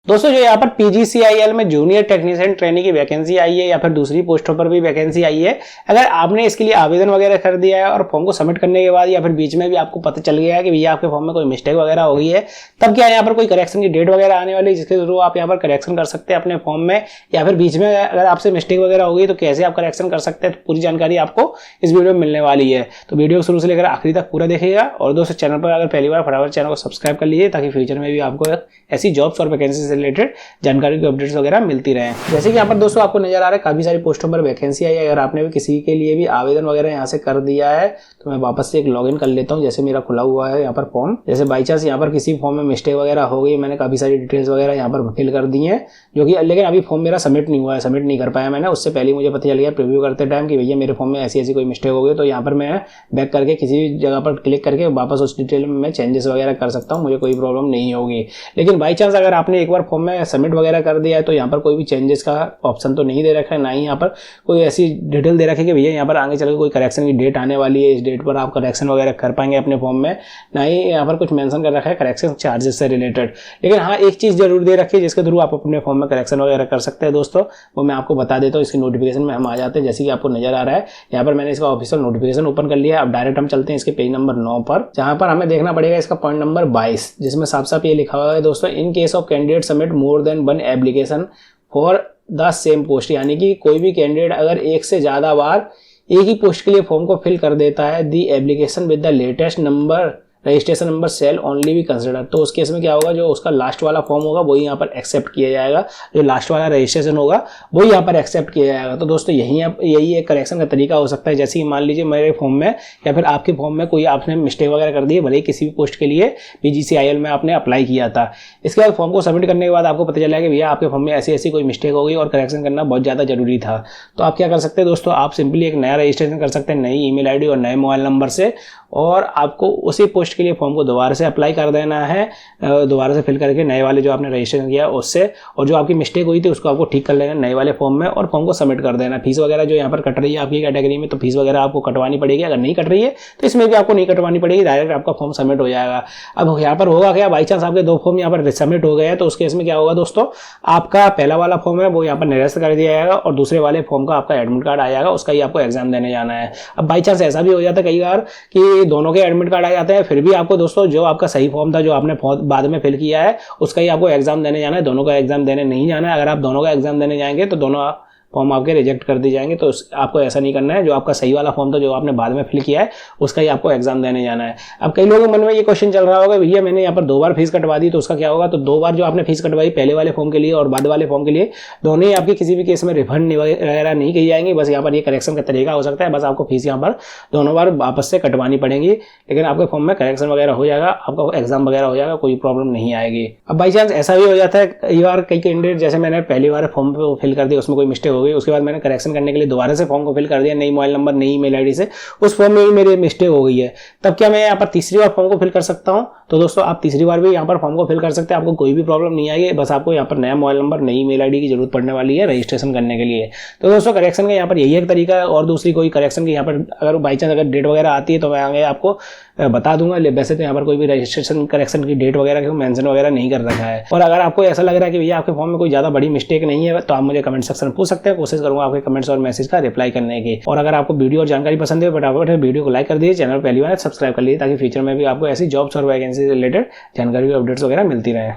दोस्तों जो यहाँ पर PGCIL में जूनियर टेक्नीशियन ट्रेनी की वैकेंसी आई है या फिर दूसरी पोस्टों पर भी वैकेंसी आई है। अगर आपने इसके लिए आवेदन वगैरह कर दिया है और फॉर्म को सबमिट करने के बाद या फिर बीच में भी आपको पता चल गया है कि भैया आपके फॉर्म में कोई मिस्टेक वगैरह हो गई है, तब क्या यहाँ पर कोई करेक्शन की डेट वगैरह आने वाली है जिसके थ्रू आप यहाँ पर करेक्शन कर सकते हैं अपने फॉर्म में, या फिर बीच में अगर आपसे मिस्टेक वगैरह हो गई तो कैसे आप करेक्शन कर सकते हैं, तो पूरी जानकारी आपको इस वीडियो में मिलने वाली है। तो वीडियो शुरू से लेकर आखिरी तक पूरा देखिएगा। और दोस्तों चैनल पर अगर पहली बार फटाफट चैनल को सब्सक्राइब कर लीजिए ताकि फ्यूचर में भी आपको ऐसी जॉब्स और वैकेंसी से रिलेटेड जानकारी की अपडेट्स वगैरह मिलती रहे। जैसे कि यहाँ पर दोस्तों आपको नजर आ रहा है काफी सारी पोस्टों पर वैकेंसी आई है। अगर आपने भी किसी के लिए भी आवेदन वगैरह यहाँ से कर दिया है तो मैं वापस से एक लॉगिन कर लेता हूँ। जैसे मेरा खुला हुआ है यहाँ पर फॉर्म, जैसे बाई चांस यहाँ पर किसी फॉर्म में मिस्टेक वगैरह हो गई, मैंने काफी सारी डिटेल्स वगैरह यहाँ पर फिल कर दी है जो कि, लेकिन अभी फॉर्म मेरा सबमिट नहीं हुआ है, सबमिट नहीं कर पाया मैंने। उससे पहले मुझे पता चल गया प्रीव्यू करते टाइम कि भैया मेरे फॉर्म में ऐसी ऐसी कोई मिस्टेक हो गई, तो यहाँ पर मैं बैक करके किसी भी जगह पर क्लिक करके वापस उस डिटेल में मैं चेंजेस वगैरह कर सकता हूँ, मुझे कोई प्रॉब्लम नहीं होगी। लेकिन बाई चांस अगर आपने एक बार फॉर्म में सबमिट वगैरह कर दिया है तो यहाँ पर कोई भी चेंजेस का ऑप्शन तो नहीं दे रखा है, ना ही यहाँ पर कोई ऐसी डिटेल दे रखी है कि भैया यहाँ पर आगे चलकर कोई करेक्शन की डेट आने वाली है, इस डेट पर आप करेक्शन वगैरह कर पाएंगे अपने फॉर्म में, ना ही यहाँ पर कुछ मेंशन कर रखा है करेक्शन चार्जेस से रिलेटेड। लेकिन हाँ, एक चीज जरूर दे रखी है जिसके थ्रू आप अपने फॉर्म में करेक्शन वगैरह कर सकते हैं दोस्तों, वो मैं आपको बता देता हूँ। इसकी नोटिफिकेशन में हम आ जाते हैं। जैसे कि आपको नजर आ रहा है यहाँ पर मैंने इसका ऑफिशियल नोटिफिकेशन ओपन कर लिया है। अब डायरेक्ट हम चलते हैं इसके पेज नंबर 9 पर, जहां पर हमें देखना पड़ेगा इसका पॉइंट नंबर 22, जिसमें साफ साफ ये लिखा हुआ है दोस्तों, in case of candidate submit more than one application for the same post, यानी कि कोई भी कैंडिडेट अगर एक से ज्यादा बार एक ही पोस्ट के लिए फॉर्म को फिल कर देता है, the application with the latest number registration number cell only भी कंसिडर, तो उस केस में क्या होगा, जो उसका लास्ट वाला फॉर्म होगा वही यहाँ पर एक्सेप्ट किया जाएगा, जो लास्ट वाला रजिस्ट्रेशन होगा वही यहाँ पर एक्सेप्ट किया जाएगा। तो दोस्तों यही एक करेक्शन का तरीका हो सकता है। जैसे कि मान लीजिए मेरे फॉर्म में या फिर आपके फॉर्म में कोई आपने मिस्टेक वगैरह कर दी है, भले ही किसी भी पोस्ट के लिए PGCIL में आपने अप्लाई किया था, इसके बाद फॉर्म को सबमिट करने के बाद आपको पता चला कि भैया आपके फॉर्म में ऐसी ऐसी कोई मिस्टेक हो गई और करेक्शन करना बहुत ज़्यादा जरूरी था, तो आप क्या कर सकते हैं दोस्तों, आप सिंपली एक नया रजिस्ट्रेशन कर सकते हैं नई ईमेल आईडी और नए मोबाइल नंबर से, और आपको उसी पोस्ट के लिए फॉर्म को दोबारा से अप्लाई कर देना है, दोबारा से फिल करके नए वाले जो आपने रजिस्ट्रेशन किया उससे, और जो आपकी मिस्टेक हुई थी उसको आपको ठीक कर लेना नए वाले फॉर्म में और फॉर्म को सबमिट कर देना। फीस वगैरह जो यहाँ पर कट रही है आपकी कैटेगरी में, तो फीस वगैरह आपको कटवानी पड़ेगी, अगर नहीं कट रही है तो इसमें भी आपको नहीं कटवानी पड़ेगी, डायरेक्ट आपका फॉर्म सबमिट हो जाएगा। अब यहाँ पर होगा क्या, बाई चांस आपके 2 फॉर्म यहाँ पर सबमिट हो गए हैं तो उस केस में क्या होगा दोस्तों, आपका पहला वाला फॉर्म है वो यहाँ पर निरस्त कर दिया जाएगा और दूसरे वाले फॉर्म का आपका एडमिट कार्ड आ जाएगा, उसका ही आपको एग्जाम देने जाना है। अब बाई चांस ऐसा भी हो जाता है कई बार कि दोनों के एडमिट कार्ड आ जाते हैं, फिर भी आपको दोस्तों जो आपका सही फॉर्म था जो आपने बाद में फिल किया है उसका ही आपको एग्जाम देने जाना है, दोनों का एग्जाम देने नहीं जाना है। अगर आप दोनों का एग्जाम देने जाएंगे तो दोनों फॉर्म आपके रिजेक्ट कर दिए जाएंगे, तो आपको ऐसा नहीं करना है। जो आपका सही वाला फॉर्म था जो आपने बाद में फिल किया है उसका ही आपको एग्जाम देने जाना है। अब कई लोगों के मन में ये क्वेश्चन चल रहा होगा, भैया मैंने यहाँ पर 2 बार फीस कटवा दी तो उसका क्या होगा, तो 2 बार जो आपने फीस कटवाई पहले वाले फॉर्म के लिए और बाद वाले फॉर्म के लिए, दोनों ही आपकी किसी भी केस में रिफंड वगैरह नहीं की जाएंगी। बस यहाँ पर ये करेक्शन का तरीका हो सकता है, बस आपको फीस यहाँ पर दोनों बार वापस से कटवानी पड़ेगी, लेकिन आपके फॉर्म में करेक्शन वगैरह हो जाएगा, आपका एग्जाम वगैरह हो जाएगा, कोई प्रॉब्लम नहीं आएगी। अब बाई चांस ऐसा भी हो जाता है कई बार, कई कैंडिडेट जैसे मैंने पहली बार फॉर्म को फिल कर दिया उसमें कोई मिस्टेक हो गई, उसके बाद मैंने करने के लिए दोबारा से फॉर्म को फिल कर दिया नई मोबाइल नंबर नई ईमेल आईडी से, उस फॉर्म में भी मेरी मिस्टेक हो गई है, तब क्या मैं यहाँ पर तीसरी बार फॉर्म को फिल कर सकता हूँ? तो दोस्तों आप तीसरी बार भी यहाँ पर फॉर्म को फिल कर सकते हैं, आपको कोई भी प्रॉब्लम नहीं आएगी, बस आपको यहाँ पर नया मोबाइल नंबर नई ईमेल आईडी की जरूरत पड़ने वाली है रजिस्ट्रेशन करने के लिए। तो दोस्तों करेक्शन का यहाँ पर यही एक तरीका है, और दूसरी कोई करेक्शन की यहाँ पर अगर बाई चांस अगर डेट वगैरह आती है तो मैं आगे आपको बता दूंगा। वैसे तो यहाँ पर कोई भी रजिस्ट्रेशन करेक्शन की डेट वगैरह की मेंशन वगैरह नहीं कर रखा है। और अगर आपको ऐसा लग रहा है कि भैया आपके फॉर्म में कोई ज्यादा बड़ी मिस्टेक नहीं है तो आप मुझे कमेंट सेक्शन में पूछ सकते हैं, कोशिश करूंगा आपके कमेंट्स और मैसेज का रिप्लाई करने की। और अगर आपको वीडियो और जानकारी पसंद है फटाफट वीडियो को लाइक कर दीजिए, चैनल पहली बार सब्सक्राइब कर लीजिए ताकि फ्यूचर में भी आपको ऐसी जॉब्स और वैकेंसी से रिलेटेड जानकारी और अपडेट्स वगैरह मिलती रहे।